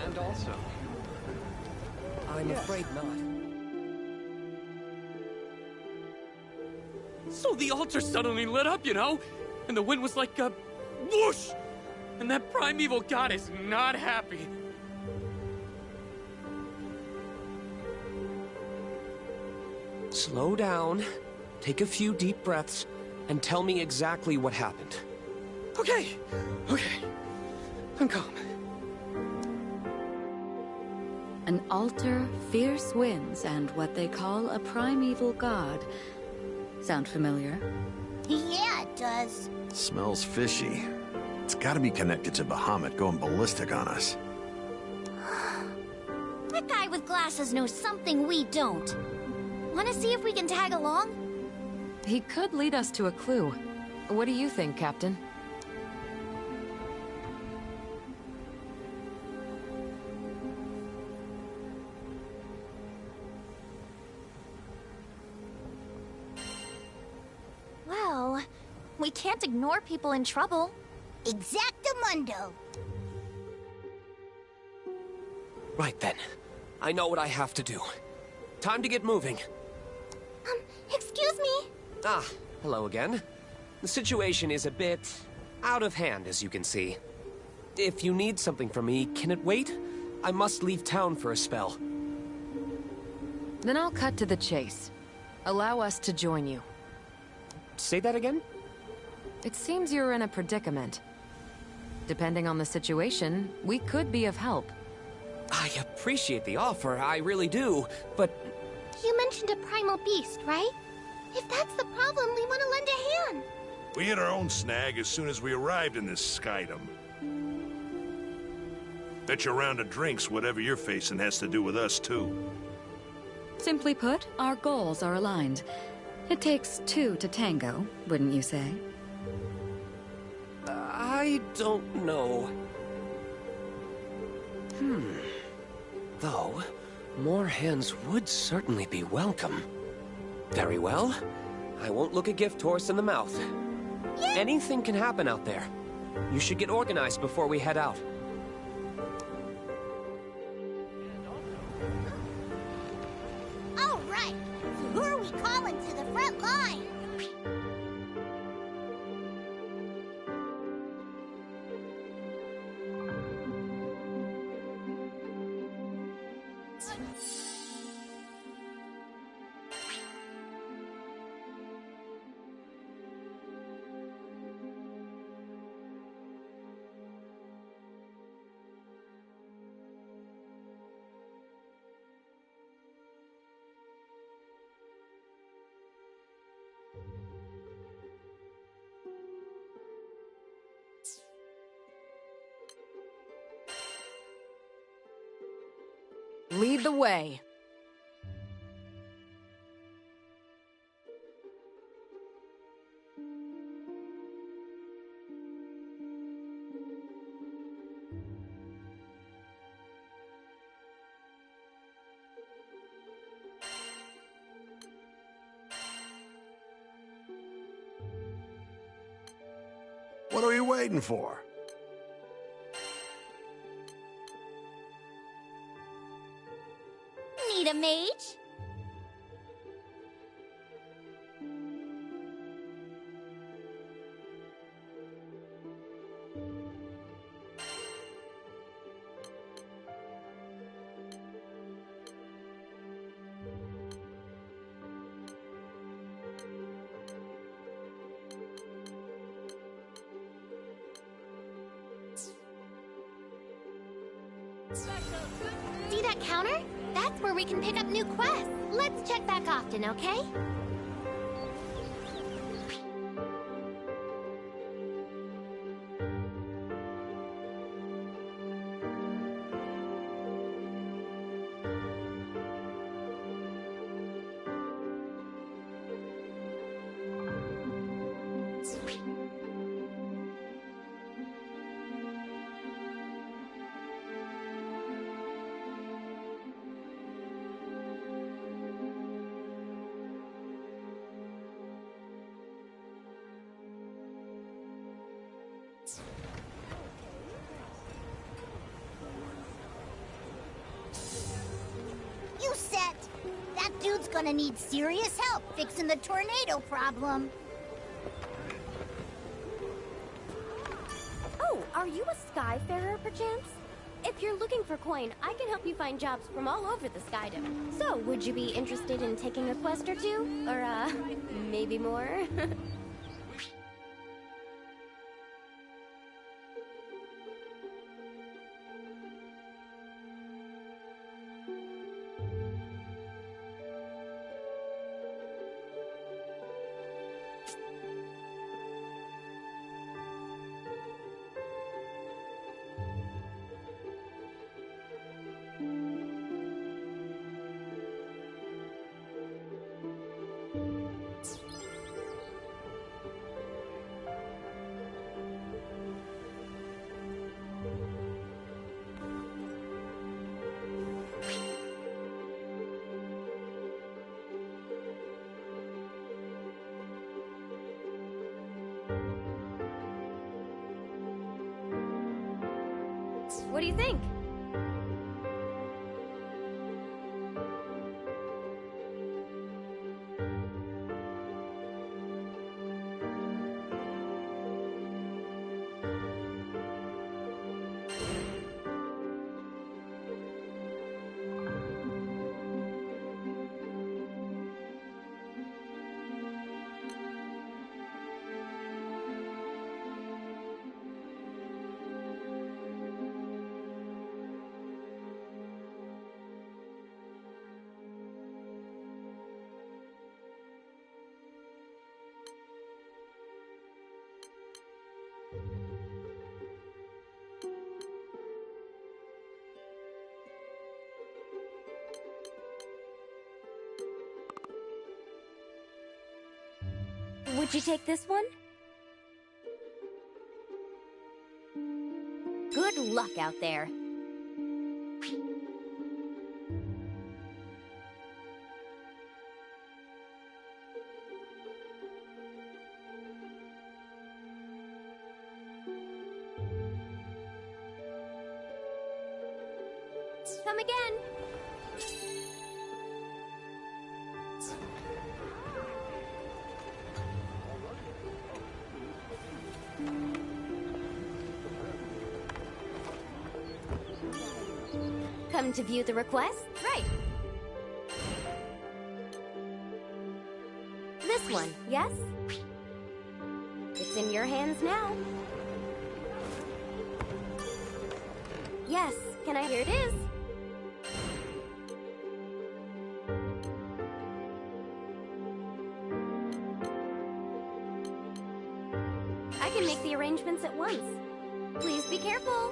land also? I'm afraid not. So the altar suddenly lit up, you know? And the wind was like a whoosh! And that primeval god is not happy. Slow down, take a few deep breaths, and tell me exactly what happened. Okay. I'm calm. An altar, fierce winds, and what they call a primeval god. Sound familiar? Yeah, it does. Smells fishy. It's gotta be connected to Bahamut going ballistic on us. That guy with glasses knows something we don't. Wanna see if we can tag along? He could lead us to a clue. What do you think, Captain? Well, we can't ignore people in trouble. Exactamundo. Right then. I know what I have to do. Time to get moving. Excuse me? Ah, hello again. The situation is a bit out of hand, as you can see. If you need something from me, can it wait? I must leave town for a spell. Then I'll cut to the chase. Allow us to join you. Say that again? It seems you're in a predicament. Depending on the situation, we could be of help. I appreciate the offer, I really do, but... You mentioned a primal beast, right? If that's the problem, we want to lend a hand. We hit our own snag as soon as we arrived in this skydom. Bet your round of drinks whatever you're facing has to do with us, too. Simply put, our goals are aligned. It takes two to tango, wouldn't you say? I don't know. Though, more hands would certainly be welcome. Very well. I won't look a gift horse in the mouth. Anything can happen out there. You should get organized before we head out. All right. So who are we calling to the front line? Lead the way. What are we waiting for? Need a mage? See that counter? That's where we can pick up new quests. Let's check back often, okay? gonna need serious help fixing the tornado problem. Oh, are you a Skyfarer, perchance? If you're looking for coin, I can help you find jobs from all over the Skydom. So, would you be interested in taking a quest or two? Or, maybe more? What do you think? Would you take this one? Good luck out there. Come again. Come to view the request? Right. This one, yes? It's in your hands now. Yes, can I hear it is? I can make the arrangements at once. Please be careful.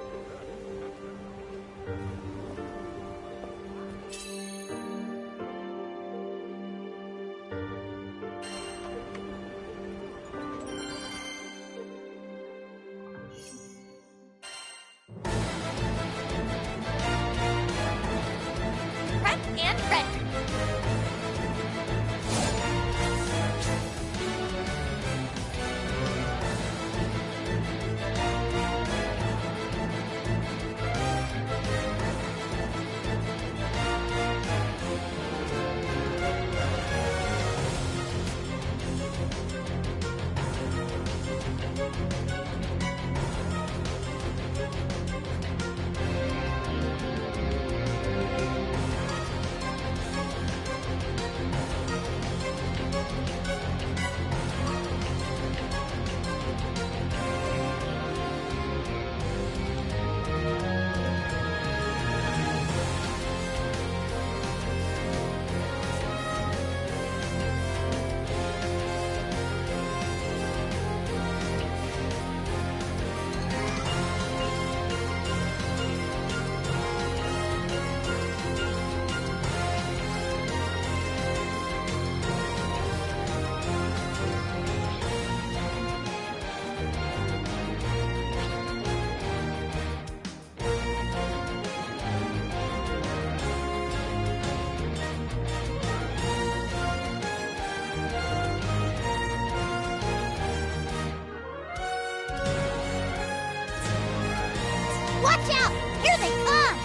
Watch out! Here they come!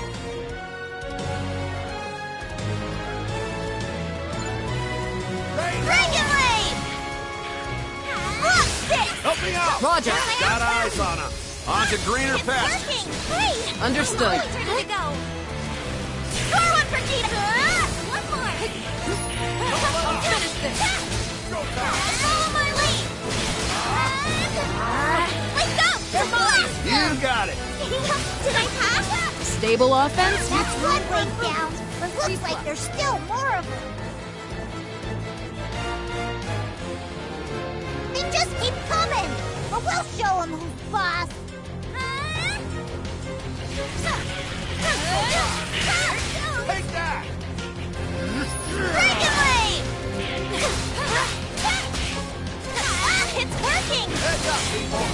Looking out! Roger. Got eyes on him. On to greener pastures. Working! Hey! Understood. Where did it go? Score one for Gita! One more! Finish this. Follow my lead! Let's go! Come on! You got it. Did I pass? Stable offense? That's one way down, but looks like there's still more of them. They just keep coming, but we'll show them who's boss. Take that. Dragon Blade! It's working! Heads up, people.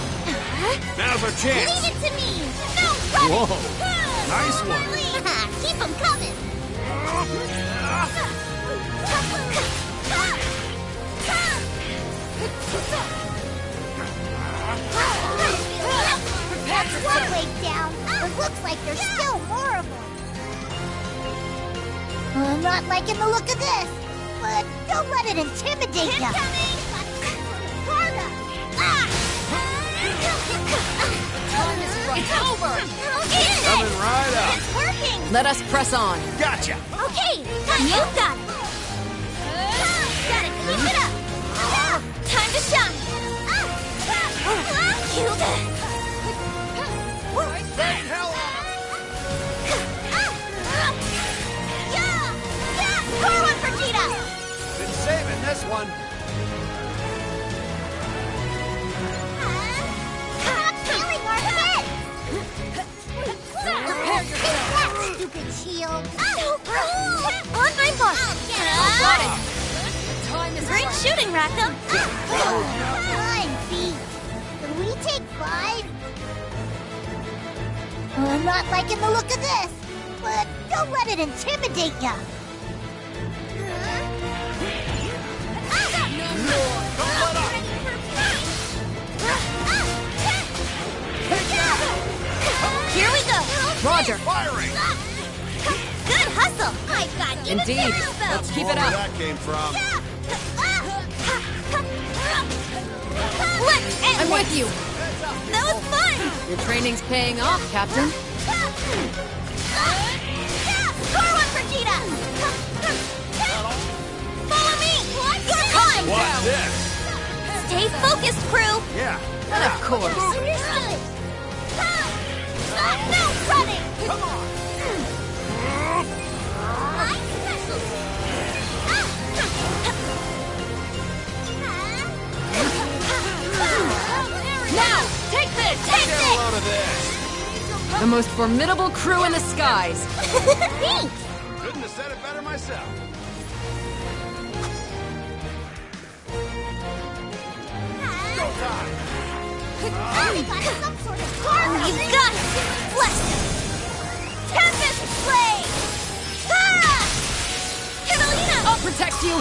Now's our chance. Leave it to me. No running. Whoa. Nice one. Keep them coming. That's one way down. It looks like there's still more of them. I'm not liking the look of this, but don't let it intimidate you. It's over! Coming right up. It's working! Let us press on. Gotcha. Okay, you got it! Gotta keep it up! Time to shine! Killed it! Bang hell on Score one for Gita! Been saving this one. Stop killing our heads! Prepare Take that, stupid shield! So cool! On my mark! Got it. Time is Great shooting, Rackham! Fine, beat. Can we take 5? I'm not liking the look of this, but don't let it intimidate ya. Here we go! Roger. Firing. Good hustle! I've got you. Indeed. Let's keep it Where up. that came from. Let's end I'm with you. That was fun! Your training's paying off, Captain. Score one for Gita! Follow me! You're on! Watch this. Stay focused, crew! Yeah. And of course. Understood! No running! Come on. My specialty! Now! Take this! Take Get a this! load of this. The most formidable crew in the skies. Thanks! Couldn't have said it better myself. Go time. Some sort of You've got it! Blast! Tempest Blade! Ah! Carolina! I'll protect you.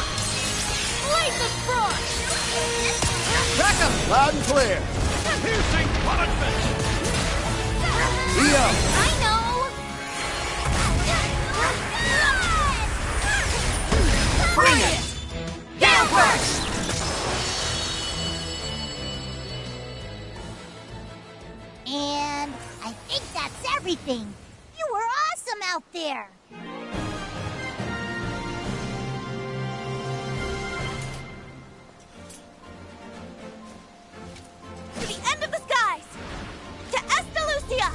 Blaze of Frost! Track 'em. Loud and clear. Piercing punishment. Leo. I know! Bring it. Downward! And I think that's everything. You were awesome out there. To the end of the skies! To Estalucia!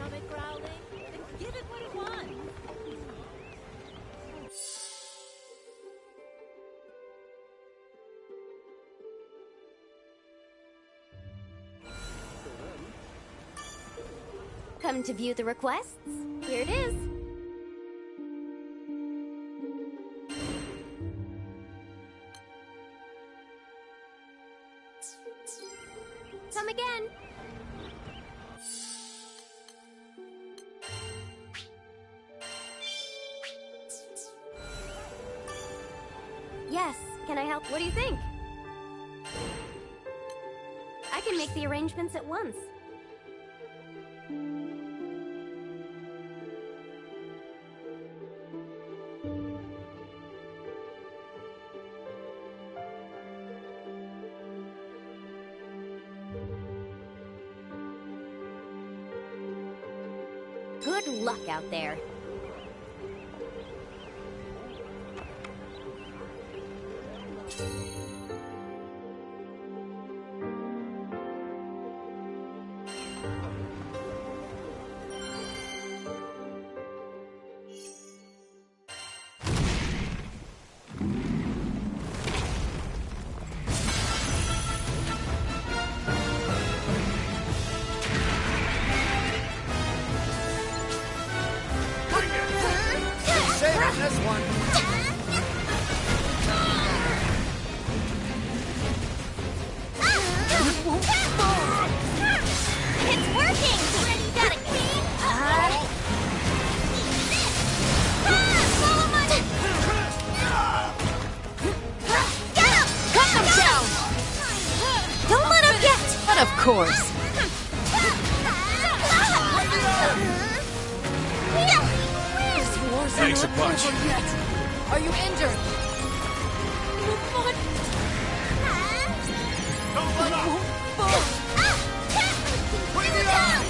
stomach growling, then give it what it wants. Come to view the requests? Here it is. Come again. Yes, can I help? What do you think? I can make the arrangements at once. Good luck out there. This one. It's working! Ready, got a key? Follow my... Get him! Cut them down! Don't let him get! But of course. Thanks a bunch. Are you injured? Don't let up! Bring it down!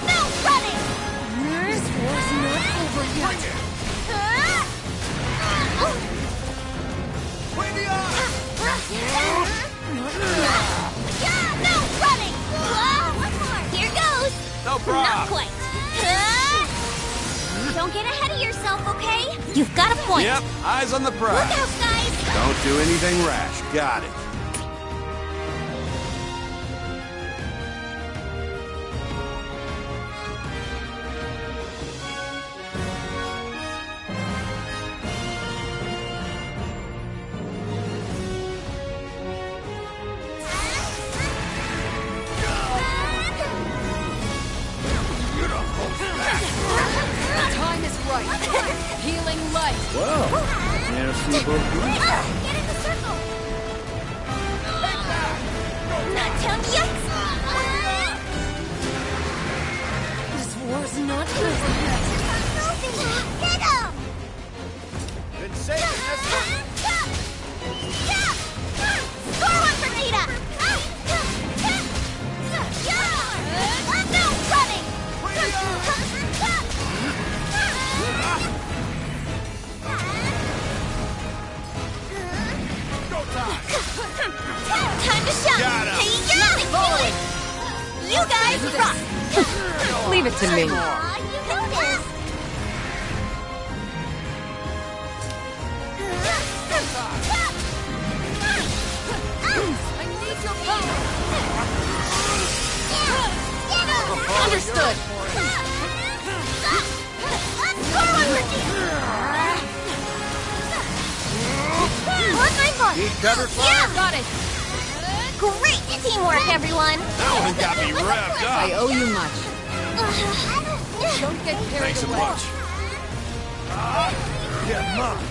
No running! This war's not over yet. No running! One more! Here goes! No Not problem. quite. Don't get ahead of yourself, okay? You've got a point. Yep, eyes on the Look prize. out, guys! Don't do anything rash. Got it. Time is right. Healing light. Whoa. Yeah, see both groups. Get in the circle! Not done yet! This war's not over yet. Hit him! Been saving this one. Score one for Nita! No running! Go time! Time to shout! Got him. Hey, nothing to it! You guys rock! Leave it to me. Aw, you know this! I need your power. Understood! Score one for On my mark! Need cover fire? Yeah! Got it! Great teamwork, everyone! That one got me revved I up. owe you much. Don't get carried Thanks a away. bunch. Get mine!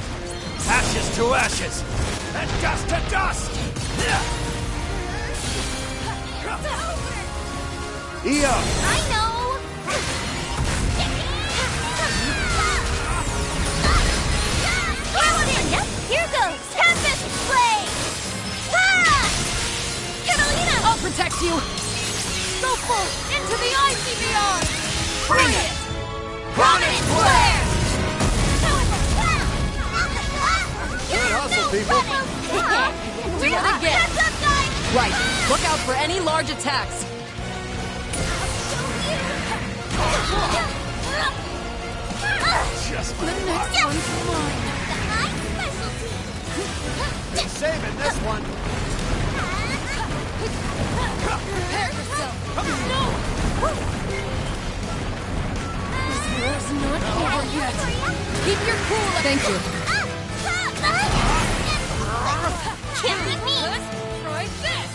Ashes to ashes! And dust to dust! EO. I know! Here goes! Tempest Blade! Catalina! I'll protect you. Go full into the icy beyond. Bring it! Prominent Flare! people! Do it again! Heads up, guys! Right. Look out for any large attacks. Just The next one's mine. My specialty! been saving this one! Prepare yourself. No! This war's not over yet. Keep your cool. Thank you. Can't beat me! Try this.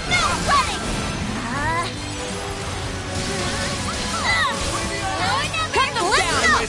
No running! Cut them down.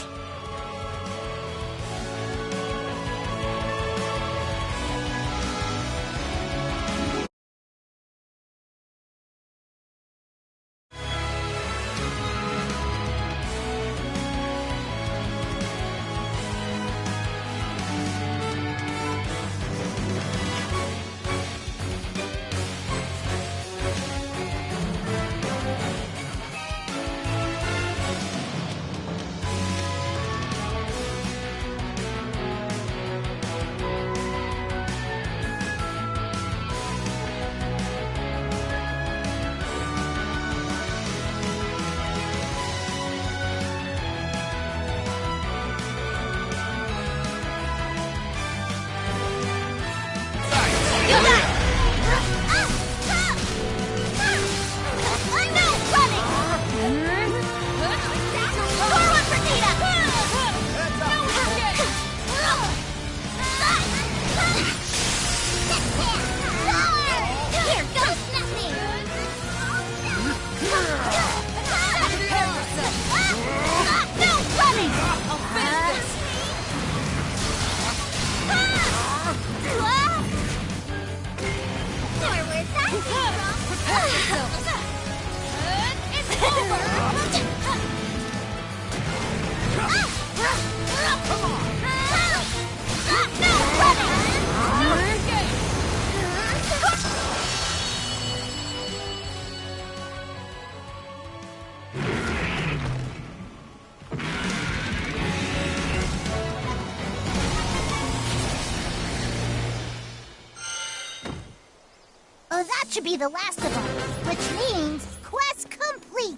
Oh, that should be the last of them, which means quest complete.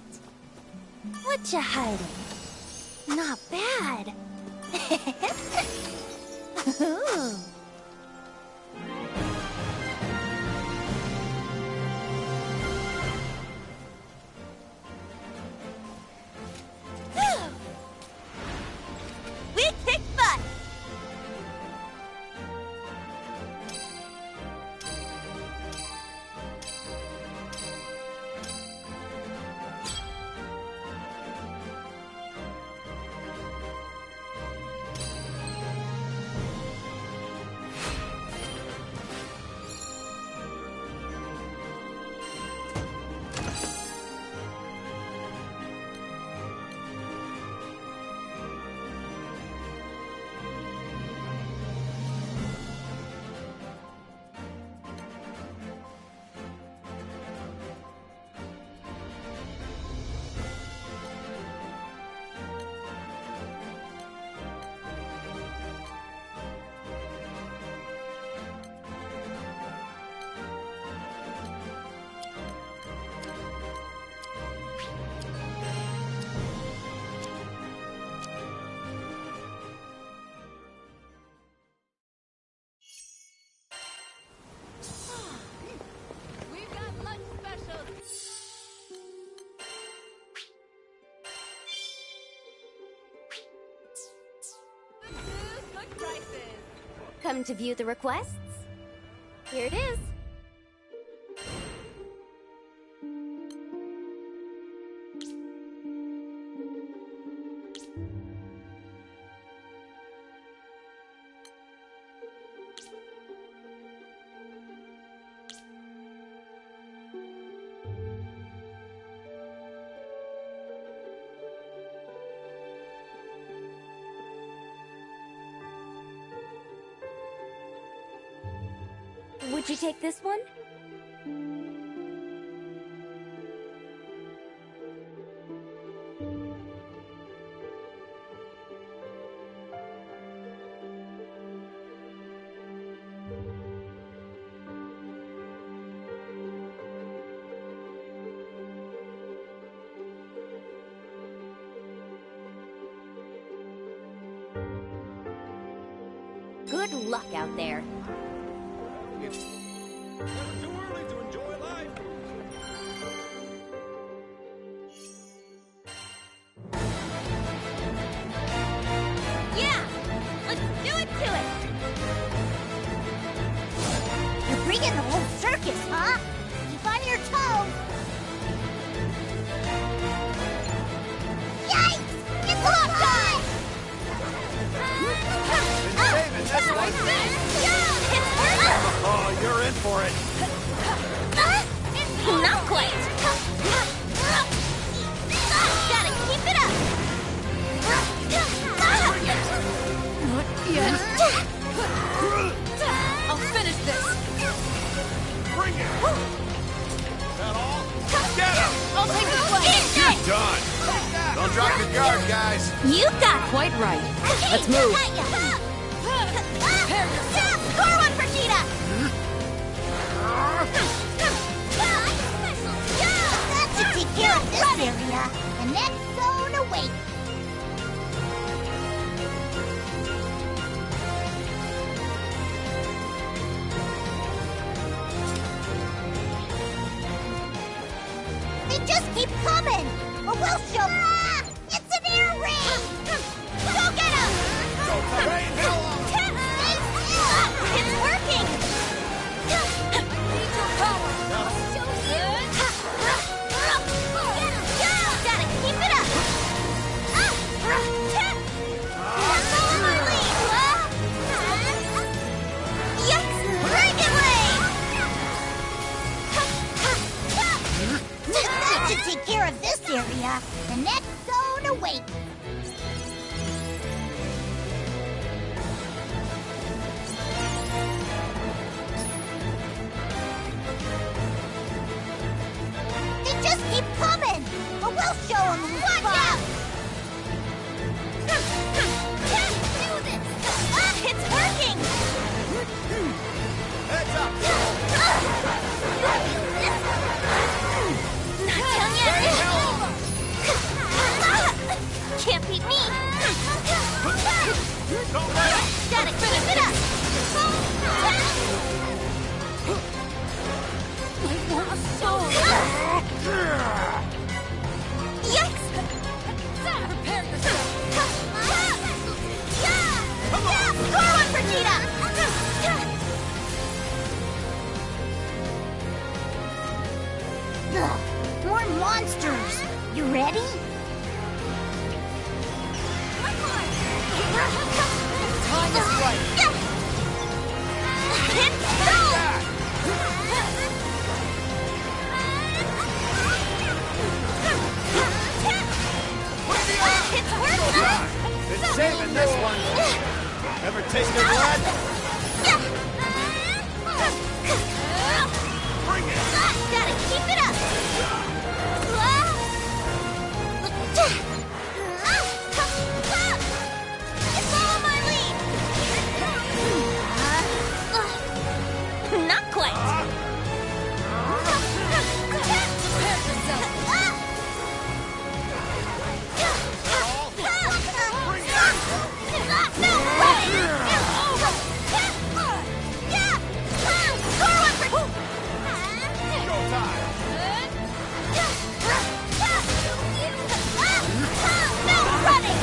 What you hiding? Not bad. Ooh. We kick butt! We've got lunch specials. Good prices. Come to view the requests? Here it is. Would you take this one? luck out there. It's never too early to enjoy life. Yeah! Let's do it to it! You're bringing the whole circus, huh? Keep on your toes. Yikes! It's block time! David, that's right. Oh, you're in for it. Not quite! Gotta keep it up! Not yet. I'll finish this. Bring it. Is that all? Get him! I'll take the play. You're done. Don't drop your guard, guys. You got it! Quite right. Okay, Let's move. Score one for Cheetah! That should take care of this area. The next zone awaits. They just keep coming! Or we'll show... It's an air raid! Go get him! Go, Rain, hell on! It's working! Need your power! Gotta keep it up! Follow my lead! Yikes! Dragon Blade! That should take care of this area. The next zone awaits. They just keep coming! But we'll show them who's boss! It's working! Heads up! Not done yet! Can't beat me! Don't let him! Gotta keep it up! Yikes! Prepare yourself! Score one for Cheetah! Ugh, more monsters! You ready? Time is right. It's go! It's working! Been saving this one. Ever tasted blood? Bring it! Gotta keep it up! Follow my lead! Not quite! No! Score one for... Showtime! No running!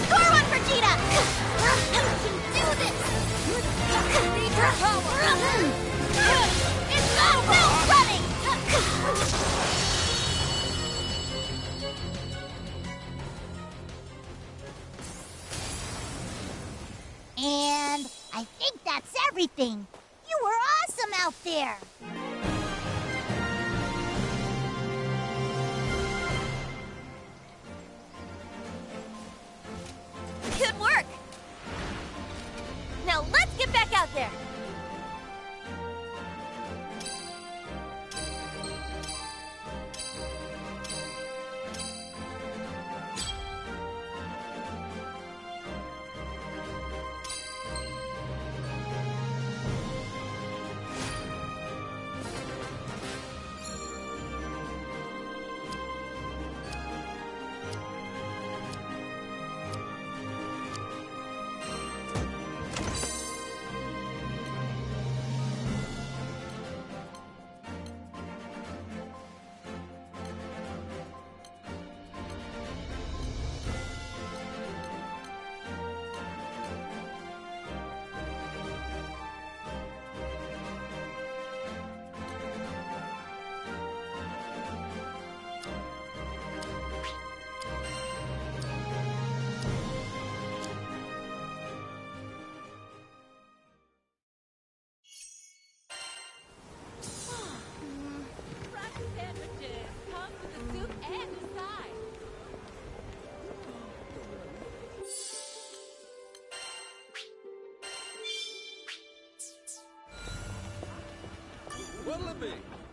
Score one for Cheetah! You can do this! Need your power! It's no running! And I think that's everything. You were awesome out there. Good work! Now let's get back out there!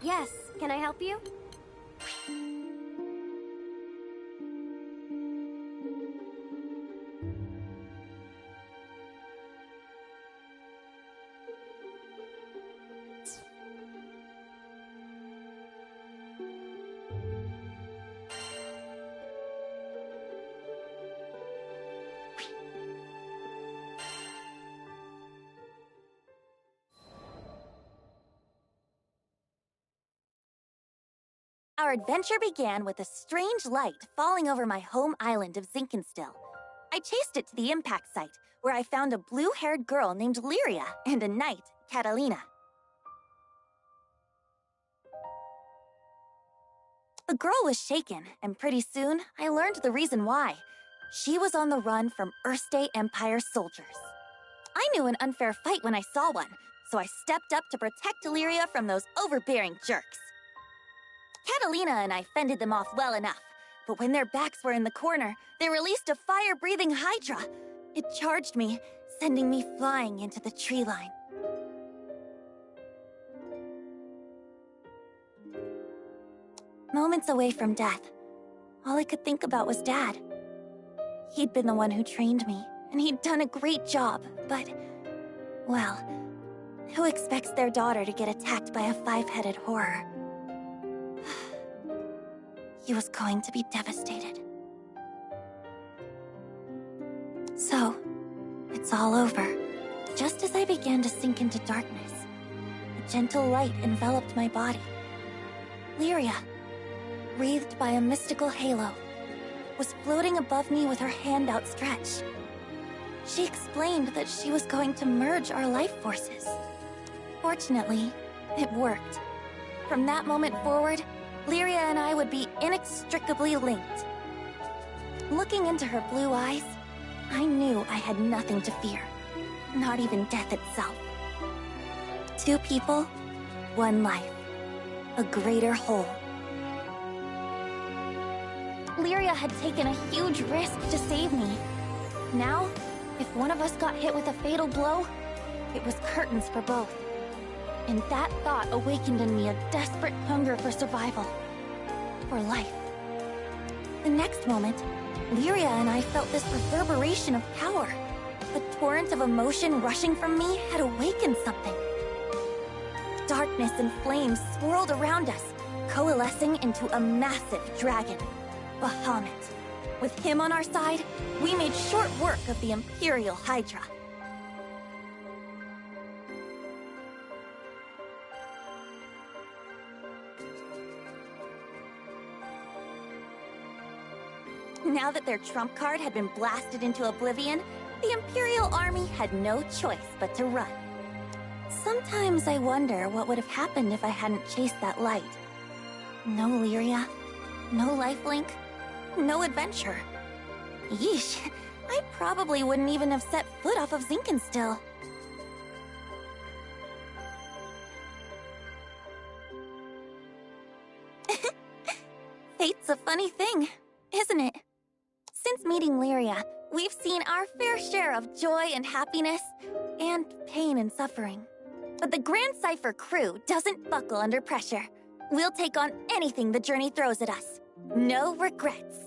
Yes, can I help you? Our adventure began with a strange light falling over my home island of Zinkenstill. I chased it to the impact site, where I found a blue-haired girl named Lyria and a knight, Catalina. The girl was shaken, and pretty soon I learned the reason why. She was on the run from Erste Empire soldiers. I knew an unfair fight when I saw one, so I stepped up to protect Lyria from those overbearing jerks. Catalina and I fended them off well enough, but when their backs were in the corner, they released a fire-breathing Hydra. It charged me, sending me flying into the tree line. Moments away from death, all I could think about was Dad. He'd been the one who trained me, and he'd done a great job, but, well, who expects their daughter to get attacked by a five-headed horror? He was going to be devastated. So, it's all over. Just as I began to sink into darkness, a gentle light enveloped my body. Lyria, wreathed by a mystical halo, was floating above me with her hand outstretched. She explained that she was going to merge our life forces. Fortunately, it worked. From that moment forward, Lyria and I would be inextricably linked. Looking into her blue eyes, I knew I had nothing to fear. Not even death itself. Two people, one life. A greater whole. Lyria had taken a huge risk to save me. Now, if one of us got hit with a fatal blow, it was curtains for both. And that thought awakened in me a desperate hunger for survival. For life. The next moment, Lyria and I felt this reverberation of power. The torrent of emotion rushing from me had awakened something. Darkness and flames swirled around us, coalescing into a massive dragon, Bahamut. With him on our side, we made short work of the Imperial Hydra. Now that their trump card had been blasted into oblivion, the Imperial Army had no choice but to run. Sometimes I wonder what would have happened if I hadn't chased that light. No Lyria, no lifelink, no adventure. Yeesh, I probably wouldn't even have set foot off of Zinkenstill. Fate's a funny thing, isn't it? Since meeting Lyria, we've seen our fair share of joy and happiness, and pain and suffering. But the Grand Cypher crew doesn't buckle under pressure. We'll take on anything the journey throws at us. No regrets.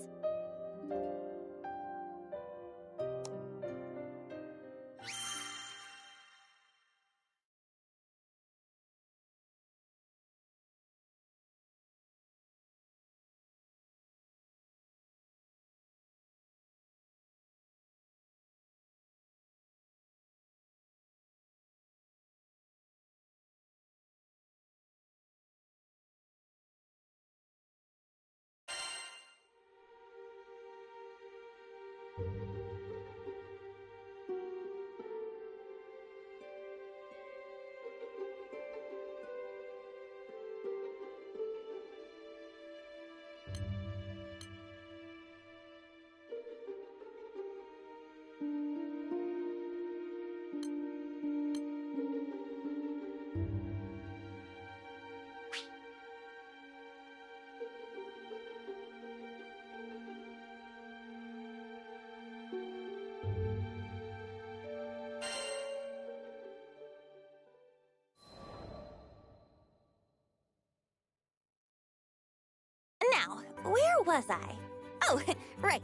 where was I? Oh, right.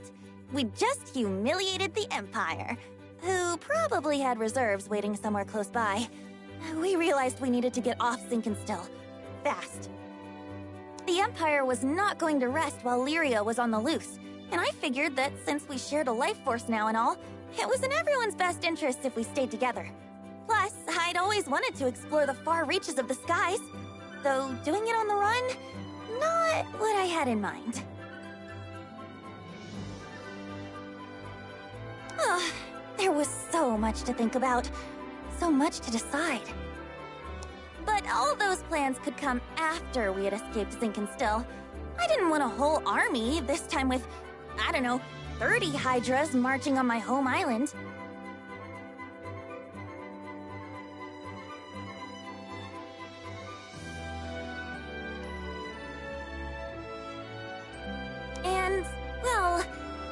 We just humiliated the Empire, who probably had reserves waiting somewhere close by. We realized we needed to get off Sinkenstill. Fast. The Empire was not going to rest while Lyria was on the loose, and I figured that since we shared a life force now and all, it was in everyone's best interest if we stayed together. Plus, I'd always wanted to explore the far reaches of the skies, though doing it on the run, not what I had in mind. Oh, there was so much to think about, so much to decide. But all those plans could come after we had escaped Sinkenstill. I didn't want a whole army, this time with, I don't know, 30 Hydras marching on my home island. And, well,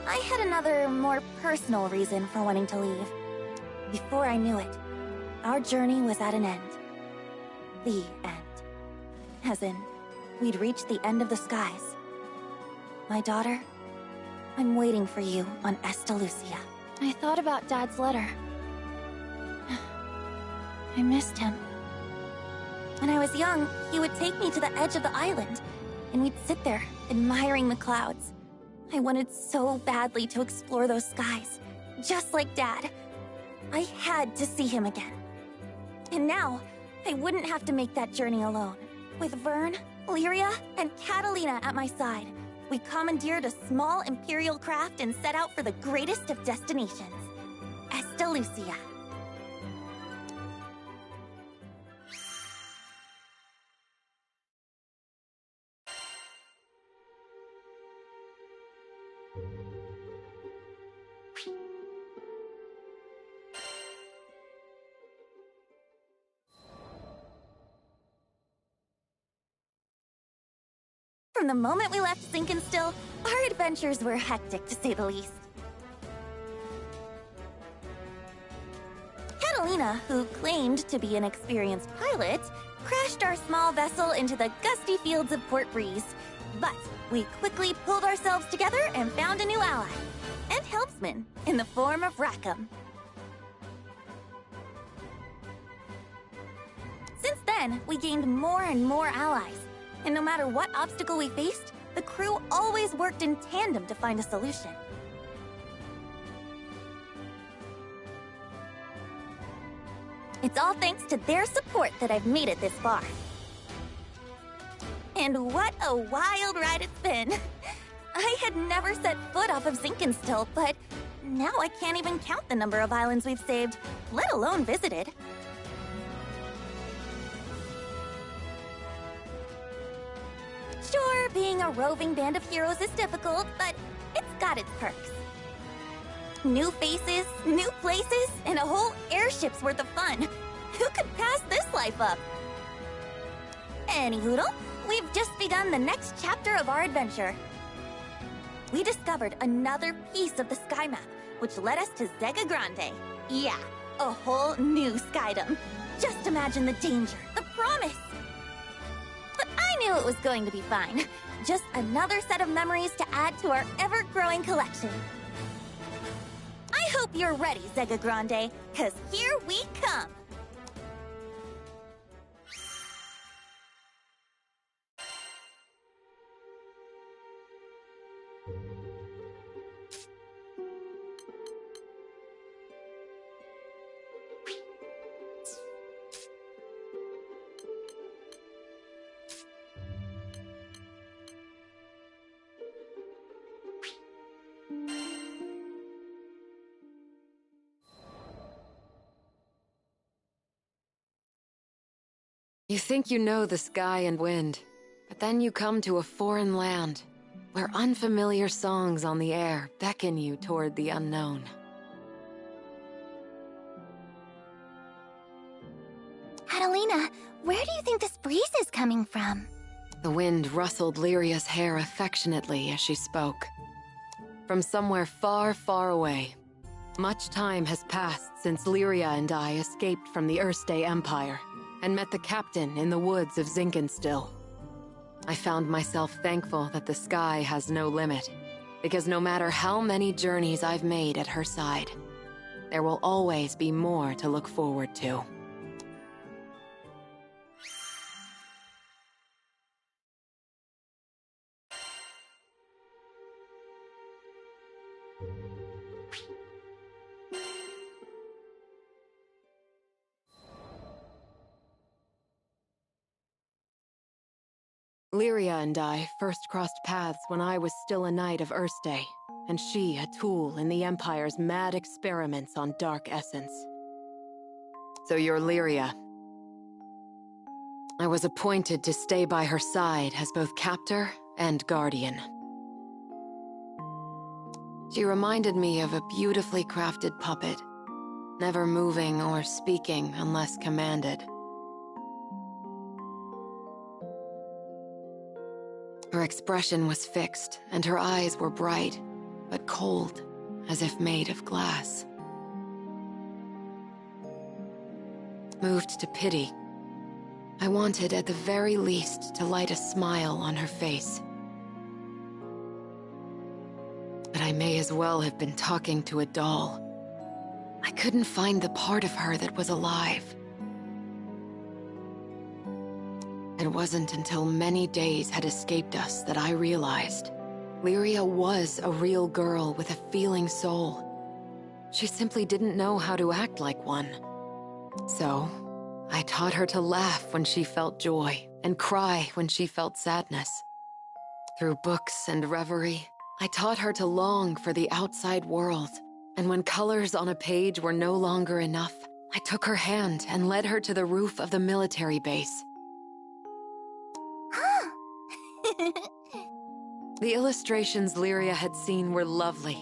I had another, more personal reason for wanting to leave. Before I knew it, our journey was at an end. The end. As in, we'd reached the end of the skies. My daughter, I'm waiting for you on Estalucia. I thought about Dad's letter. I missed him. When I was young, he would take me to the edge of the island, and we'd sit there, admiring the clouds. I wanted so badly to explore those skies, just like Dad. I had to see him again. And now, I wouldn't have to make that journey alone. With Vern, Lyria, and Catalina at my side, we commandeered a small Imperial craft and set out for the greatest of destinations, Estalucia. From the moment we left Sinkenstill, our adventures were hectic, to say the least. Catalina, who claimed to be an experienced pilot, crashed our small vessel into the gusty fields of Port Breeze. But we quickly pulled ourselves together and found a new ally, and helpsman, in the form of Rackham. Since then, we gained more and more allies. And no matter what obstacle we faced, the crew always worked in tandem to find a solution. It's all thanks to their support that I've made it this far. And what a wild ride it's been! I had never set foot off of Sinkenstill, but now I can't even count the number of islands we've saved, let alone visited. Sure, being a roving band of heroes is difficult, but it's got its perks. New faces, new places, and a whole airship's worth of fun. Who could pass this life up? Anyhoodle, we've just begun the next chapter of our adventure. We discovered another piece of the sky map, which led us to Zega Grande. Yeah, a whole new skydom. Just imagine the danger, the promise. But I knew it was going to be fine. Just another set of memories to add to our ever-growing collection. I hope you're ready, Zega Grande, 'cause here we come! You think you know the sky and wind, but then you come to a foreign land, where unfamiliar songs on the air beckon you toward the unknown. Catalina, where do you think this breeze is coming from? The wind rustled Lyria's hair affectionately as she spoke. From somewhere far, far away. Much time has passed since Lyria and I escaped from the Erste Empire and met the captain in the woods of Sinkenstill. I found myself thankful that the sky has no limit, because no matter how many journeys I've made at her side, there will always be more to look forward to. Lyria and I first crossed paths when I was still a knight of Erste, and she a tool in the Empire's mad experiments on dark essence. So you're Lyria. I was appointed to stay by her side as both captor and guardian. She reminded me of a beautifully crafted puppet, never moving or speaking unless commanded. Her expression was fixed, and her eyes were bright, but cold, as if made of glass. Moved to pity, I wanted at the very least to light a smile on her face. But I may as well have been talking to a doll. I couldn't find the part of her that was alive. It wasn't until many days had escaped us that I realized Lyria was a real girl with a feeling soul. She simply didn't know how to act like one. So, I taught her to laugh when she felt joy and cry when she felt sadness. Through books and reverie, I taught her to long for the outside world. And when colors on a page were no longer enough, I took her hand and led her to the roof of the military base. The illustrations Lyria had seen were lovely,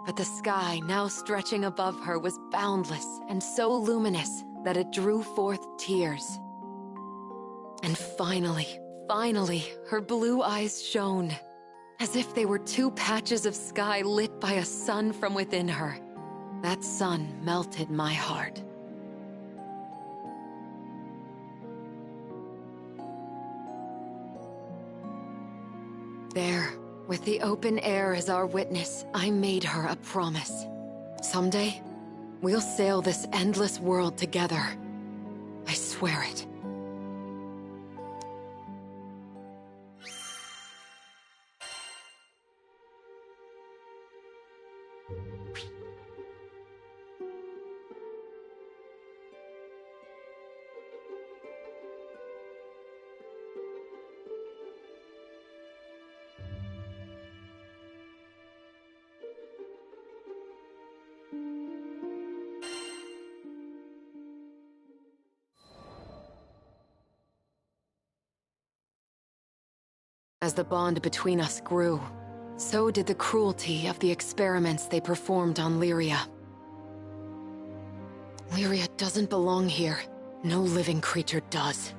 but the sky now stretching above her was boundless and so luminous that it drew forth tears. And finally, her blue eyes shone, as if they were two patches of sky lit by a sun from within her. That sun melted my heart. There, with the open air as our witness, I made her a promise. Someday, we'll sail this endless world together. I swear it. As the bond between us grew, so did the cruelty of the experiments they performed on Lyria. Lyria doesn't belong here. No living creature does.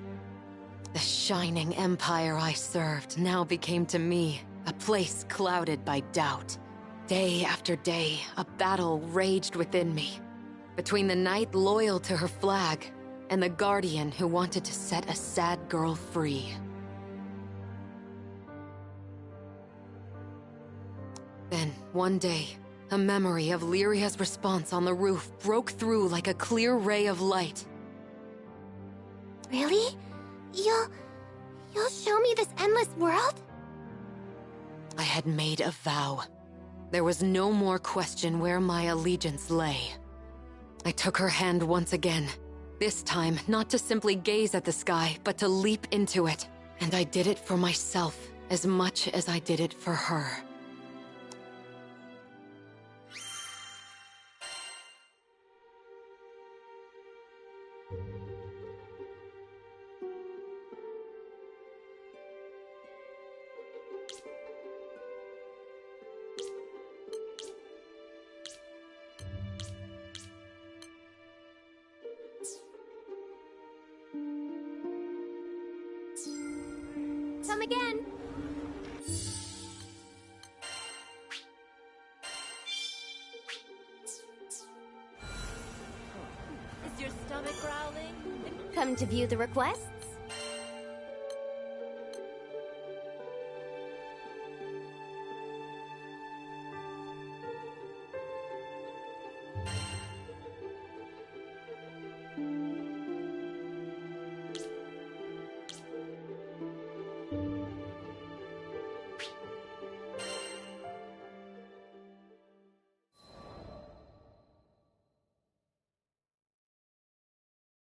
The shining empire I served now became to me a place clouded by doubt. Day after day, a battle raged within me, between the knight loyal to her flag and the guardian who wanted to set a sad girl free. Then, one day, a memory of Lyria's response on the roof broke through like a clear ray of light. Really? You'll show me this endless world? I had made a vow. There was no more question where my allegiance lay. I took her hand once again. This time, not to simply gaze at the sky, but to leap into it. And I did it for myself as much as I did it for her. Come again. Is your stomach growling? Come to view the requests?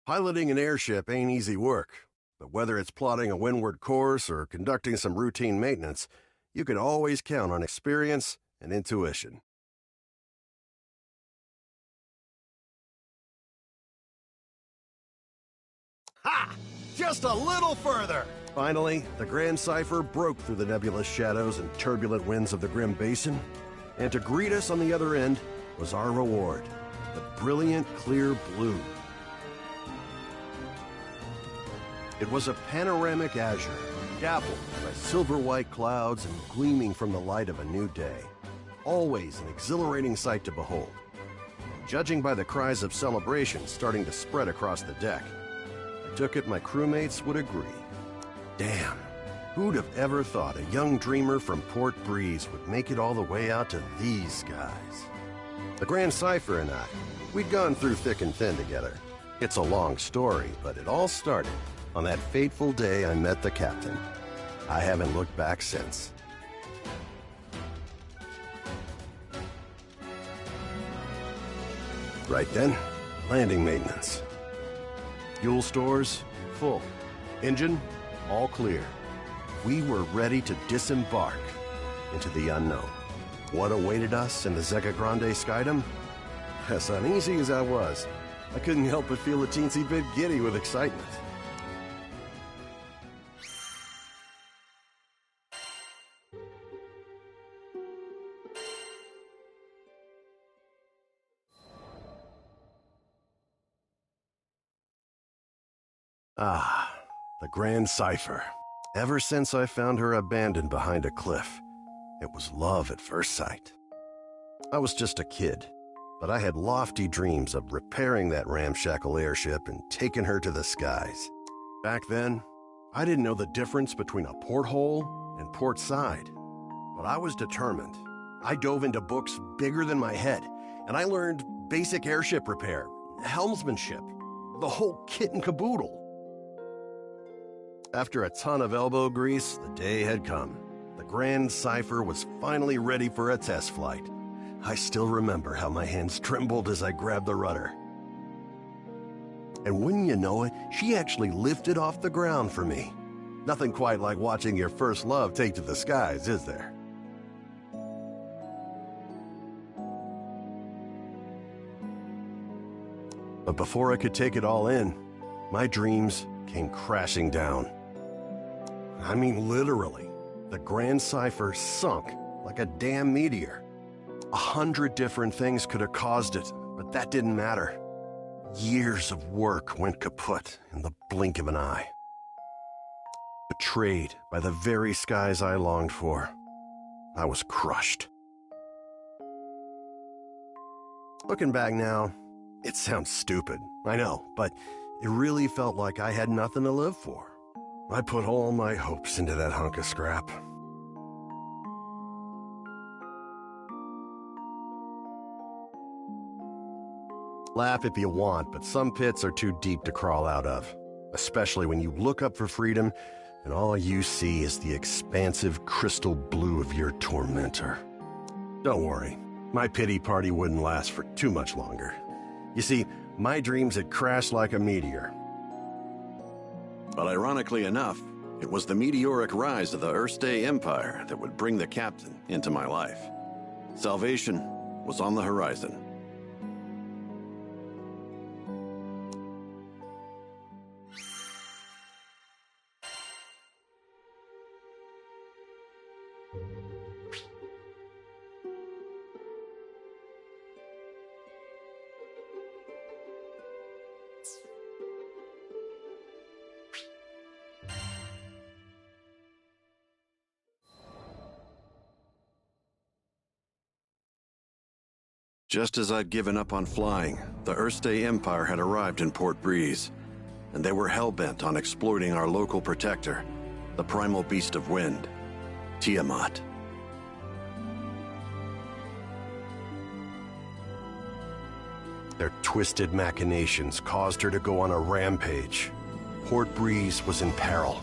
Piloting an airship ain't easy work, but whether it's plotting a windward course or conducting some routine maintenance, you can always count on experience and intuition. Ha! Just a little further! Finally, the Grand Cipher broke through the nebulous shadows and turbulent winds of the Grim Basin, and to greet us on the other end was our reward, the brilliant clear blue. It was a panoramic azure, dappled by silver-white clouds and gleaming from the light of a new day. Always an exhilarating sight to behold. Judging by the cries of celebration starting to spread across the deck, I took it my crewmates would agree. Damn, who'd have ever thought a young dreamer from Port Breeze would make it all the way out to these skies? The Grand Cipher and I, we'd gone through thick and thin together. It's a long story, but it all started on that fateful day I met the captain. I haven't looked back since. Right then, landing maintenance. Fuel stores, full. Engine, all clear. We were ready to disembark into the unknown. What awaited us in the Zega Grande Skydom? As uneasy as I was, I couldn't help but feel a teensy bit giddy with excitement. Ah, the Grand Cipher. Ever since I found her abandoned behind a cliff, it was love at first sight. I was just a kid, but I had lofty dreams of repairing that ramshackle airship and taking her to the skies. Back then, I didn't know the difference between a porthole and port side, but I was determined. I dove into books bigger than my head, and I learned basic airship repair, helmsmanship, the whole kit and caboodle. After a ton of elbow grease, the day had come. The Grand Cipher was finally ready for a test flight. I still remember how my hands trembled as I grabbed the rudder. And wouldn't you know it, she actually lifted off the ground for me. Nothing quite like watching your first love take to the skies, is there? But before I could take it all in, my dreams came crashing down. I mean, literally. The Grand Cipher sunk like a damn meteor. 100 different things could have caused it, but that didn't matter. Years of work went kaput in the blink of an eye. Betrayed by the very skies I longed for, I was crushed. Looking back now, it sounds stupid, I know, but it really felt like I had nothing to live for. I put all my hopes into that hunk of scrap. Laugh if you want, but some pits are too deep to crawl out of, especially when you look up for freedom and all you see is the expansive crystal blue of your tormentor. Don't worry, my pity party wouldn't last for too much longer. You see, my dreams had crashed like a meteor. But ironically enough, it was the meteoric rise of the Erste Empire that would bring the captain into my life. Salvation was on the horizon. Just as I'd given up on flying, the Erste Empire had arrived in Port Breeze, and they were hell-bent on exploiting our local protector, the primal beast of wind, Tiamat. Their twisted machinations caused her to go on a rampage. Port Breeze was in peril.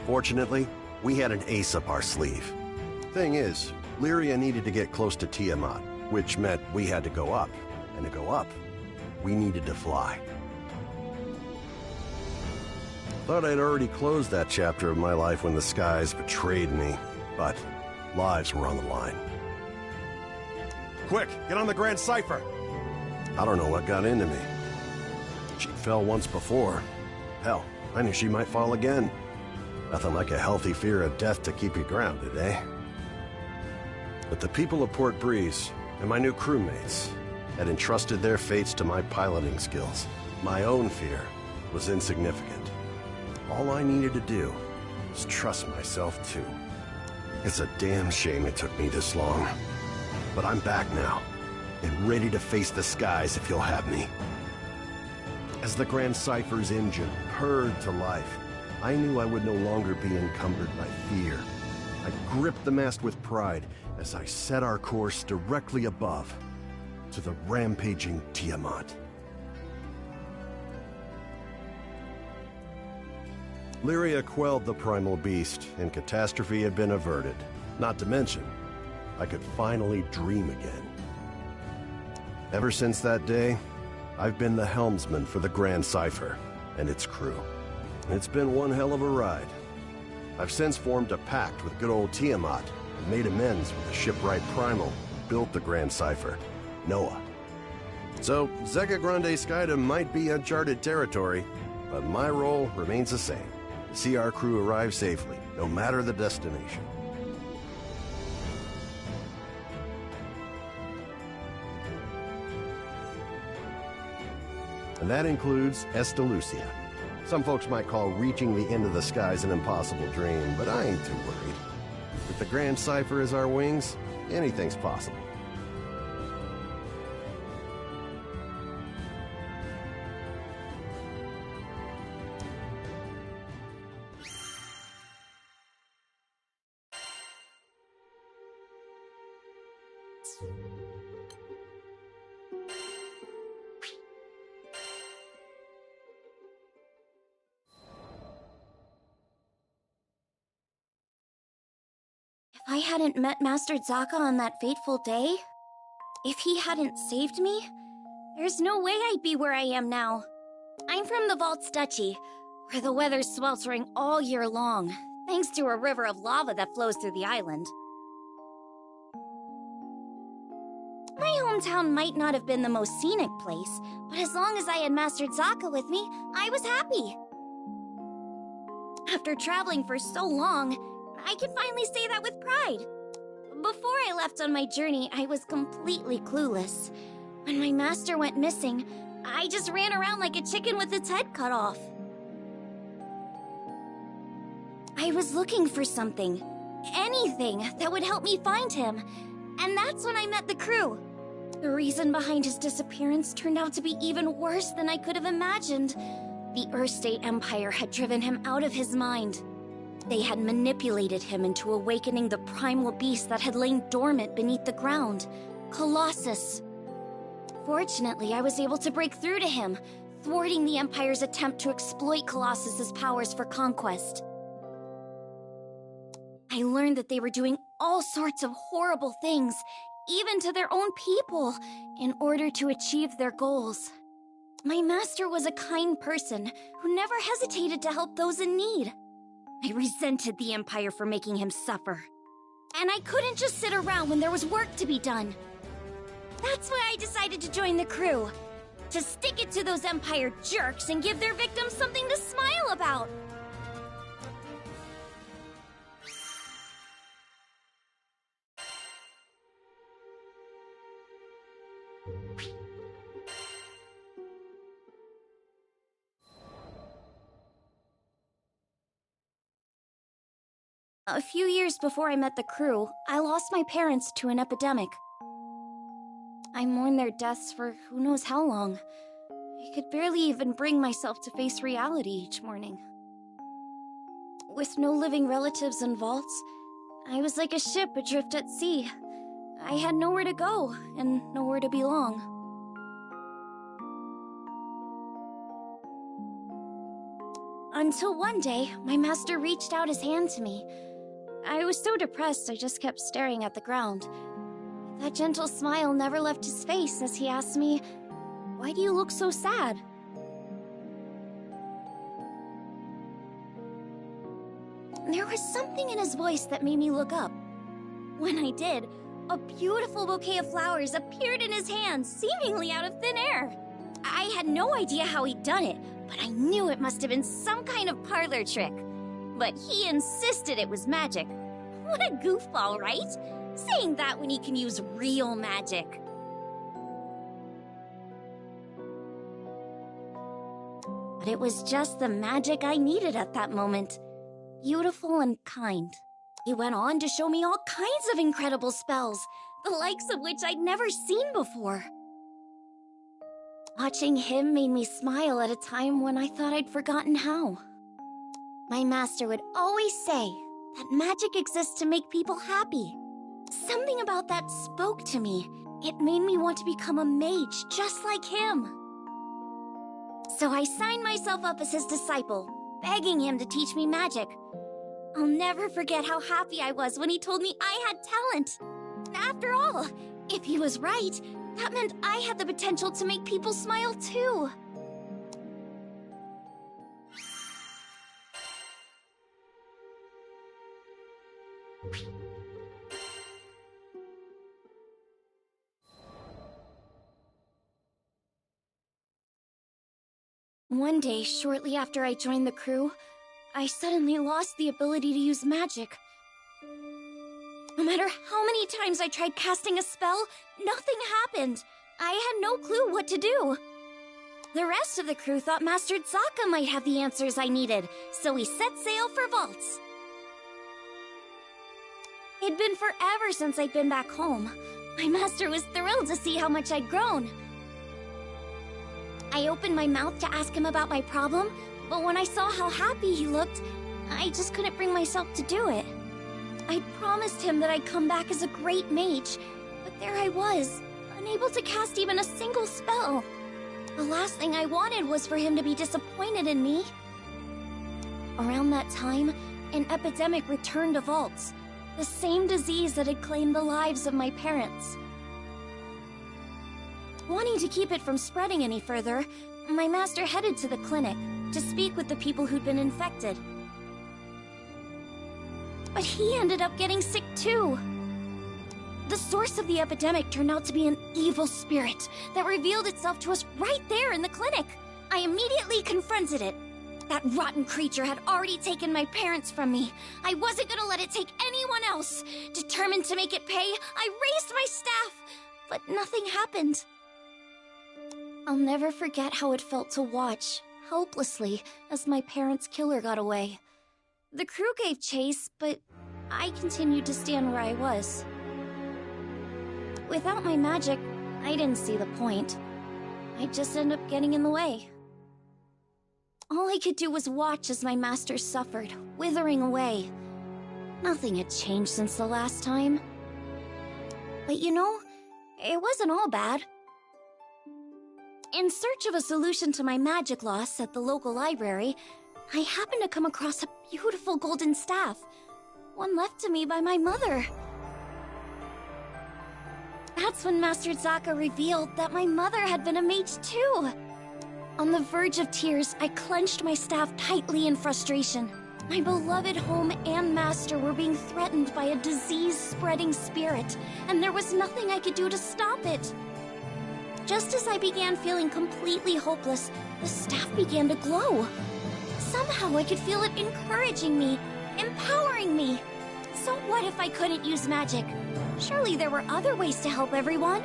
Fortunately, we had an ace up our sleeve. Thing is, Lyria needed to get close to Tiamat, which meant we had to go up. And to go up, we needed to fly. Thought I'd already closed that chapter of my life when the skies betrayed me, but lives were on the line. Quick, get on the Grand Cipher! I don't know what got into me. She fell once before. Hell, I knew she might fall again. Nothing like a healthy fear of death to keep you grounded, eh? But the people of Port Breeze and my new crewmates had entrusted their fates to my piloting skills. My own fear was insignificant. All I needed to do was trust myself too. It's a damn shame it took me this long. But I'm back now, and ready to face the skies if you'll have me. As the Grand Cipher's engine purred to life, I knew I would no longer be encumbered by fear. I gripped the mast with pride as I set our course directly above to the rampaging Tiamat. Lyria quelled the primal beast, and catastrophe had been averted. Not to mention, I could finally dream again. Ever since that day, I've been the helmsman for the Grand Cipher and its crew. It's been one hell of a ride. I've since formed a pact with good old Tiamat and made amends with the shipwright Primal who built the Grand Cipher, Noah. So, Zega Grande Skydom might be uncharted territory, but my role remains the same. To see our crew arrive safely, no matter the destination. And that includes Estalucia. Some folks might call reaching the end of the skies an impossible dream, but I ain't too worried. With the Grand Cipher as our wings, anything's possible. If I hadn't met Master Zaka on that fateful day, if he hadn't saved me, there's no way I'd be where I am now. I'm from the Vaults Duchy, where the weather's sweltering all year long, thanks to a river of lava that flows through the island. My hometown might not have been the most scenic place, but as long as I had Master Zaka with me, I was happy. After traveling for so long, I can finally say that with pride. Before I left on my journey, I was completely clueless. When my master went missing, I just ran around like a chicken with its head cut off. I was looking for something, anything that would help me find him, and that's when I met the crew. The reason behind his disappearance turned out to be even worse than I could have imagined. The Earthstate Empire had driven him out of his mind. They had manipulated him into awakening the primal beast that had lain dormant beneath the ground, Colossus. Fortunately, I was able to break through to him, thwarting the Empire's attempt to exploit Colossus's powers for conquest. I learned that they were doing all sorts of horrible things, even to their own people, in order to achieve their goals. My master was a kind person who never hesitated to help those in need. I resented the Empire for making him suffer. And I couldn't just sit around when there was work to be done. That's why I decided to join the crew. To stick it to those Empire jerks and give their victims something to smile about. A few years before I met the crew, I lost my parents to an epidemic. I mourned their deaths for who knows how long. I could barely even bring myself to face reality each morning. With no living relatives in vaults, I was like a ship adrift at sea. I had nowhere to go and nowhere to belong. Until one day, my master reached out his hand to me. I was so depressed I just kept staring at the ground. That gentle smile never left his face as he asked me, "Why do you look so sad?" something in his voice that made me look up. When I did, a beautiful bouquet of flowers appeared in his hands, seemingly out of thin air. I had no idea how he'd done it, but I knew it must have been some kind of parlor trick. But he insisted it was magic. What a goofball, right? Saying that when he can use real magic. But it was just the magic I needed at that moment. Beautiful and kind. He went on to show me all kinds of incredible spells, the likes of which I'd never seen before. Watching him made me smile at a time when I thought I'd forgotten how. My master would always say that magic exists to make people happy. Something about that spoke to me. It made me want to become a mage just like him. So I signed myself up as his disciple, begging him to teach me magic. I'll never forget how happy I was when he told me I had talent. After all, if he was right, that meant I had the potential to make people smile too. One day, shortly after I joined the crew, I suddenly lost the ability to use magic. No matter how many times I tried casting a spell, nothing happened. I had no clue what to do. The rest of the crew thought Master Zaka might have the answers I needed, so we set sail for Vaults. It'd been forever since I'd been back home. My master was thrilled to see how much I'd grown. I opened my mouth to ask him about my problem, but when I saw how happy he looked, I just couldn't bring myself to do it. I'd promised him that I'd come back as a great mage, but there I was, unable to cast even a single spell. The last thing I wanted was for him to be disappointed in me. Around that time, an epidemic returned to Vaults, the same disease that had claimed the lives of my parents. Wanting to keep it from spreading any further, my master headed to the clinic to speak with the people who'd been infected. But he ended up getting sick too. The source of the epidemic turned out to be an evil spirit that revealed itself to us right there in the clinic. I immediately confronted it. That rotten creature had already taken my parents from me. I wasn't gonna let it take anyone else. Determined to make it pay, I raised my staff, but nothing happened. I'll never forget how it felt to watch, helplessly, as my parents' killer got away. The crew gave chase, but I continued to stand where I was. Without my magic, I didn't see the point. I'd just end up getting in the way. All I could do was watch as my master suffered, withering away. Nothing had changed since the last time. But you know, it wasn't all bad. In search of a solution to my magic loss at the local library, I happened to come across a beautiful golden staff, one left to me by my mother. That's when Master Zaka revealed that my mother had been a mage too. On the verge of tears, I clenched my staff tightly in frustration. My beloved home and master were being threatened by a disease-spreading spirit, and there was nothing I could do to stop it. Just as I began feeling completely hopeless, the staff began to glow. Somehow I could feel it encouraging me, empowering me. So what if I couldn't use magic? Surely there were other ways to help everyone.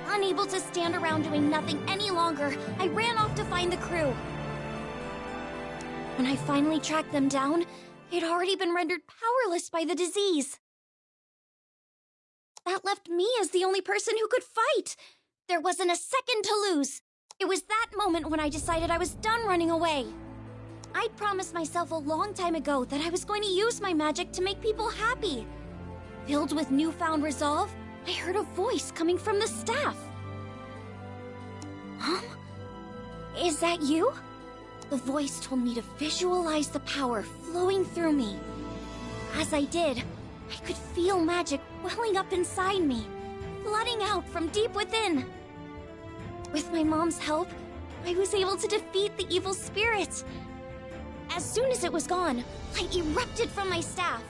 Unable to stand around doing nothing any longer, I ran off to find the crew. When I finally tracked them down, they'd already been rendered powerless by the disease. That left me as the only person who could fight. There wasn't a second to lose. It was that moment when I decided I was done running away. I'd promised myself a long time ago that I was going to use my magic to make people happy. Filled with newfound resolve, I heard a voice coming from the staff. Is that you? The voice told me to visualize the power flowing through me. As I did, I could feel magic welling up inside me, flooding out from deep within. With my mom's help, I was able to defeat the evil spirit. As soon as it was gone, I erupted from my staff.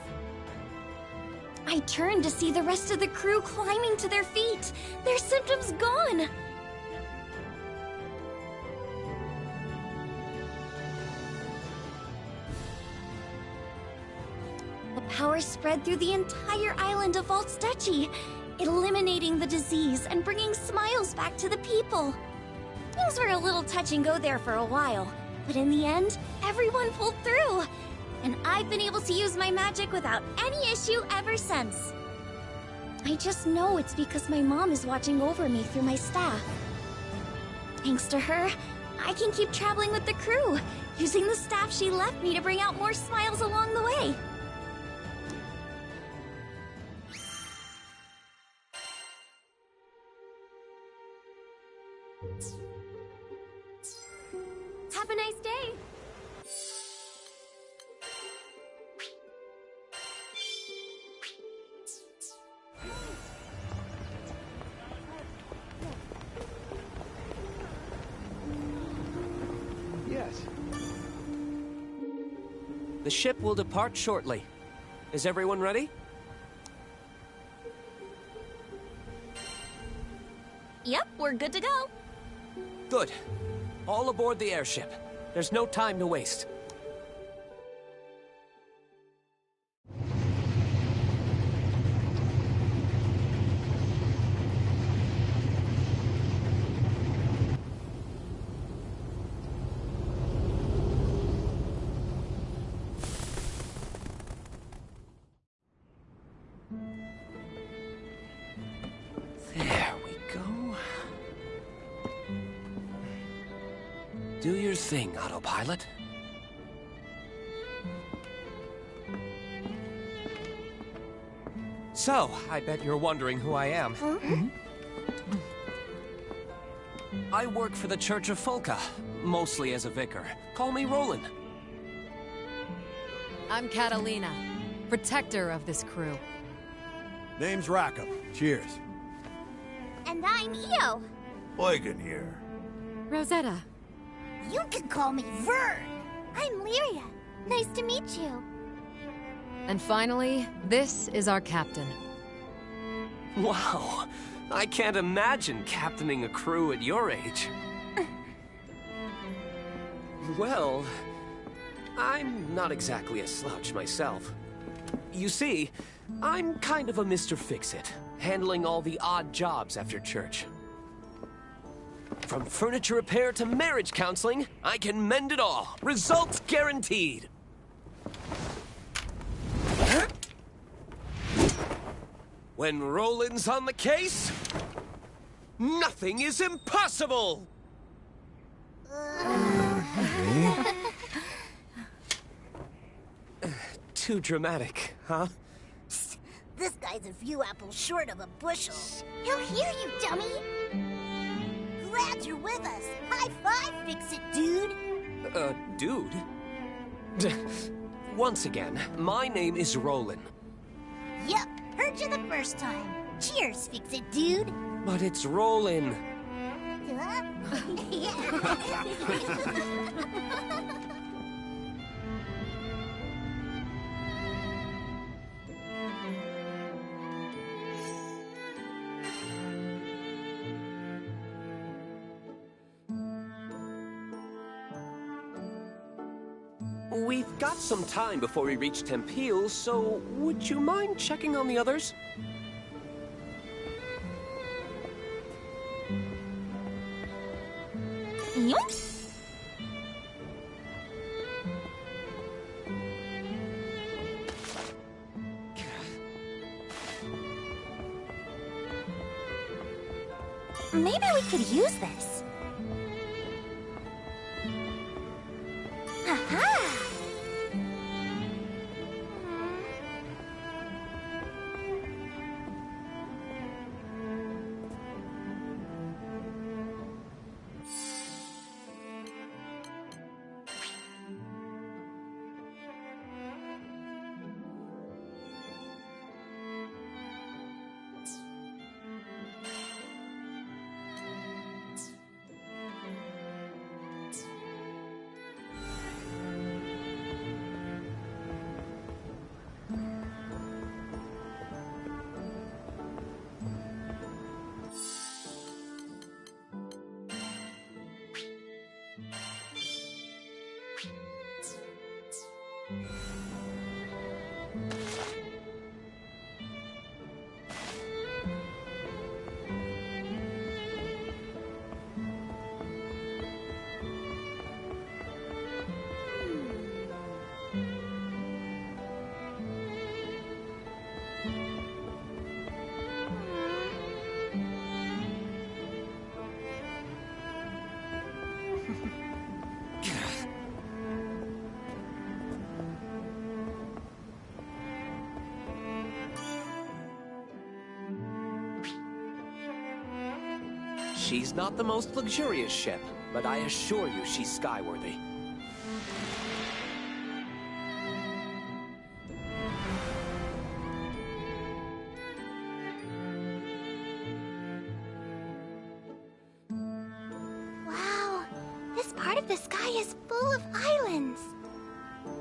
I turned to see the rest of the crew climbing to their feet, their symptoms gone. The power spread through the entire island of Valt's Duchy, eliminating the disease and bringing smiles back to the people. Things were a little touch and go there for a while, but in the end, everyone pulled through. And I've been able to use my magic without any issue ever since. I just know it's because my mom is watching over me through my staff. Thanks to her, I can keep traveling with the crew, using the staff she left me to bring out more smiles along the way. Have a nice day. Yes. The ship will depart shortly. Is everyone ready? Yep, we're good to go. Good. All aboard the airship. There's no time to waste. There we go. Do your thing, autopilot. So, I bet you're wondering who I am. I work for the Church of Folka, mostly as a vicar. Call me Roland. I'm Catalina, protector of this crew. Name's Rackham. Cheers. And I'm Io. Eugen here. Rosetta. You can call me Vern. I'm Lyria. Nice to meet you. And finally, this is our captain. Wow, I can't imagine captaining a crew at your age. Well, I'm not exactly a slouch myself. You see, I'm kind of a Mr. Fix-It, handling all the odd jobs after church. From furniture repair to marriage counseling, I can mend it all. Results guaranteed. When Roland's on the case, nothing is impossible! Too dramatic, huh? This guy's a few apples short of a bushel. He'll hear you, dummy! Glad you're with us. High five, Fix-It, dude! Dude? Once again, my name is Roland. Yup, heard you the first time. Cheers, Fix-It, dude! But it's Roland. Huh? We've got some time before we reach Tempeal, so would you mind checking on the others? Yoink! Maybe we could use this. Aha! She's not the most luxurious ship, but I assure you she's skyworthy. Wow, this part of the sky is full of islands.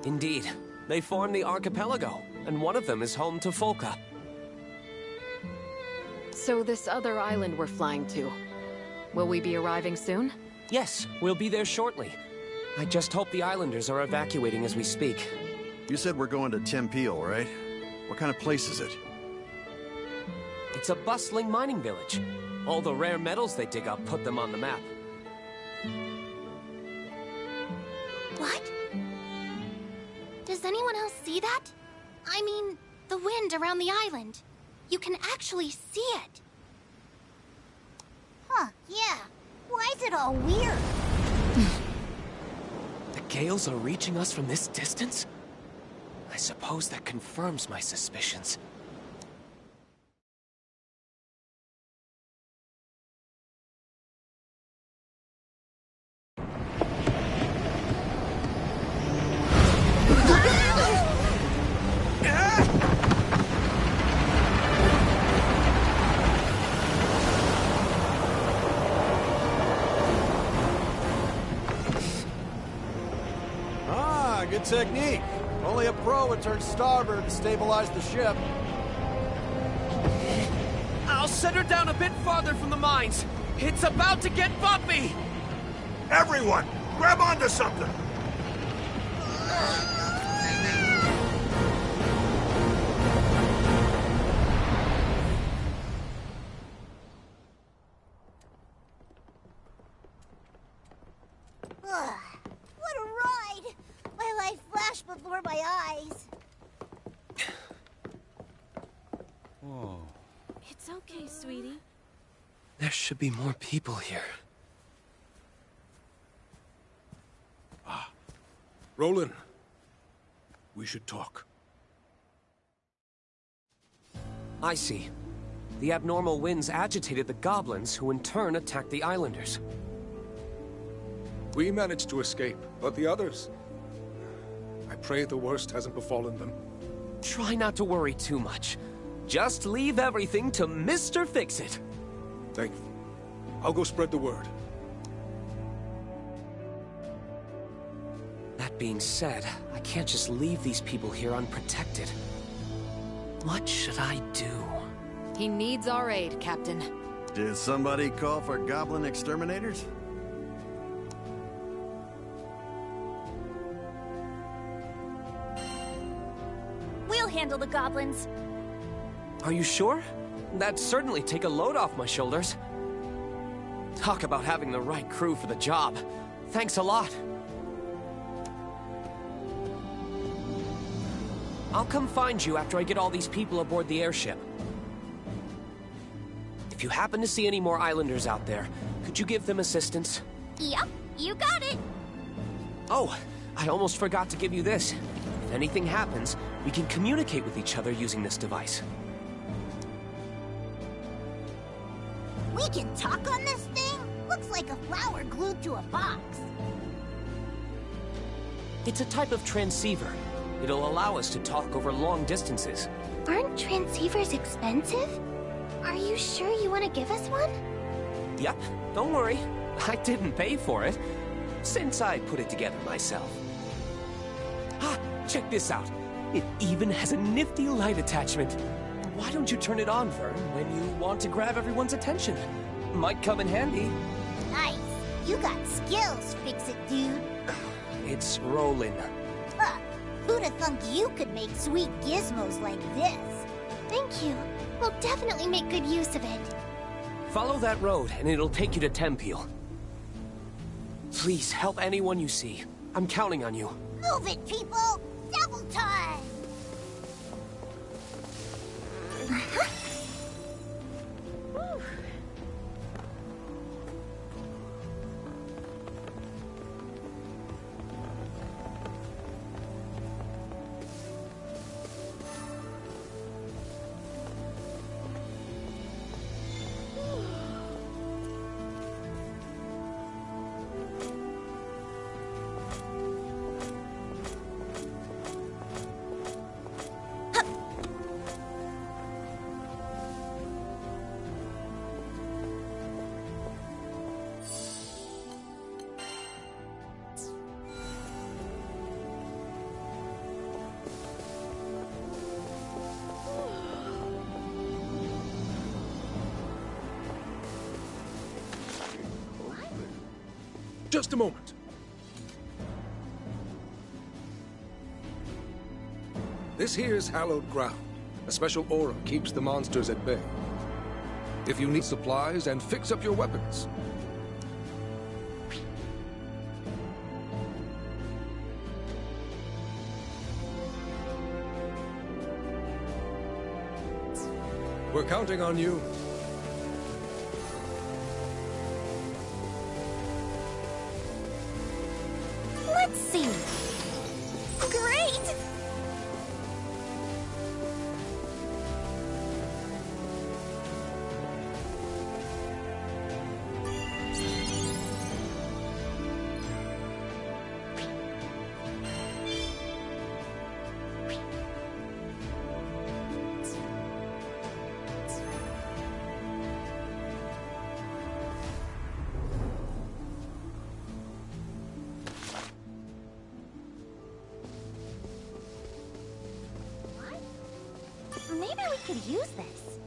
Indeed. They form the archipelago, and one of them is home to Folka. So this other island we're flying to, will we be arriving soon? Yes, we'll be there shortly. I just hope the islanders are evacuating as we speak. You said we're going to Tempeal, right? What kind of place is it? It's a bustling mining village. All the rare metals they dig up put them on the map. What? Does anyone else see that? I mean, the wind around the island. You can actually see it. Huh, yeah. Why is it all weird? The gales are reaching us from this distance? I suppose that confirms my suspicions. Good technique. Only a pro would turn starboard to stabilize the ship. I'll set her down a bit farther from the mines. It's about to get bumpy! Everyone, grab onto something! What a ride! My life flashed before my eyes. Whoa. It's okay, sweetie. There should be more people here. Roland, we should talk. I see. The abnormal winds agitated the goblins, who in turn attacked the islanders. We managed to escape, but the others... I pray the worst hasn't befallen them. Try not to worry too much. Just leave everything to Mr. Fix-It. Thank you. I'll go spread the word. That being said, I can't just leave these people here unprotected. What should I do? He needs our aid, Captain. Did somebody call for goblin exterminators? We'll handle the goblins. Are you sure? That'd certainly take a load off my shoulders. Talk about having the right crew for the job. Thanks a lot. I'll come find you after I get all these people aboard the airship. If you happen to see any more islanders out there, could you give them assistance? Yep, you got it. Oh, I almost forgot to give you this. If anything happens, we can communicate with each other using this device. We can talk on this thing? Looks like a flower glued to a box. It's a type of transceiver. It'll allow us to talk over long distances. Aren't transceivers expensive? Are you sure you want to give us one? Yep, don't worry. I didn't pay for it, since I put it together myself. Ah, check this out. It even has a nifty light attachment. Why don't you turn it on, Vern, when you want to grab everyone's attention? Might come in handy. Nice. You got skills, Fix-It dude. It's rolling. Huh. Who'd have thunk you could make sweet gizmos like this? Thank you. We'll definitely make good use of it. Follow that road, and it'll take you to Tempeal. Please, help anyone you see. I'm counting on you. Move it, people! Double time! Just a moment. This here's hallowed ground. A special aura keeps the monsters at bay. If you need supplies, and fix up your weapons. We're counting on you. Let's see. Great! Maybe we could use this.